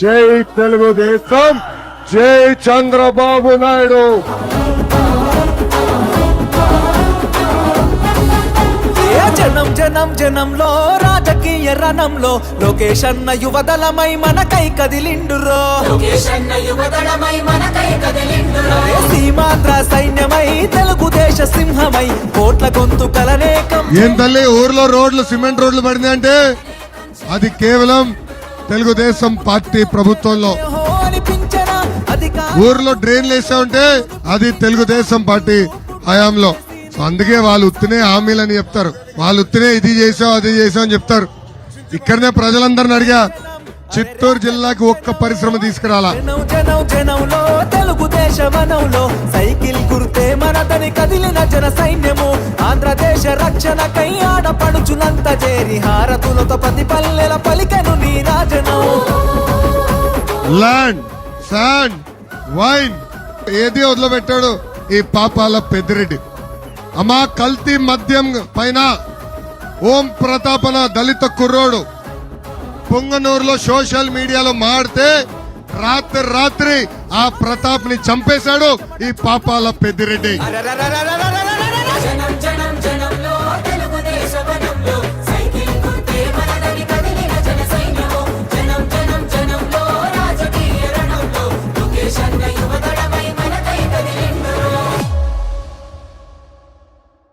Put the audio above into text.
జై తెలుగుదేశం, జై చంద్రబాబు నాయుడు. జనం జనం జనంలో రాజకీయ రణంలో లోకేష్ అన్న యువదళమై మనకై కదిలిండురో. సీమాంధ్ర సైన్యమై తెలుగుదేశ సింహమై కోట్ల గొంతు కలనేకం. ఏం తల్లి ఊర్లో రోడ్లు సిమెంట్ రోడ్లు పడింది అంటే అది కేవలం తెలుగుదేశం పార్టీ ప్రభుత్వంలో. ఊర్లో డ్రైన్లు వేసా ఉంటే అది తెలుగుదేశం పార్టీ హయాంలో. అందుకే వాళ్ళు ఉత్తినే హామీలని చెప్తారు, వాళ్ళు ఉత్తినే ఇది చేసావు అది చేసావు అని చెప్తారు. ఇక్కడనే ప్రజలందరిని అడిగా, చిత్తూరు జిల్లాకి ఒక్క పరిశ్రమ తీసుకురాలా. తెలుగుదేశమనంలో సైకిల్ గుర్తే మనదని కదిలిన జన సైన్యము. ఆంధ్రదేశ రక్షణకై ఆడపడుచులంత చేరి హారతులతో ప్రతి పల్లెల పలికెను నీ రాజను. ల్యాండ్, శాండ్, వైన్ ఏది వదిలిపెట్టాడు ఈ పాపాల పెద్దిరెడ్డి. అమ్మా కల్తీ మద్యం పైన ఓం ప్రతాపన దళిత కుర్రోడు పొంగనూరులో సోషల్ మీడియాలో మాడితే రాత్రి ఆ ప్రతాప్ ని చంపేశాడు ఈ పాపాల పెద్దిరెడ్డి.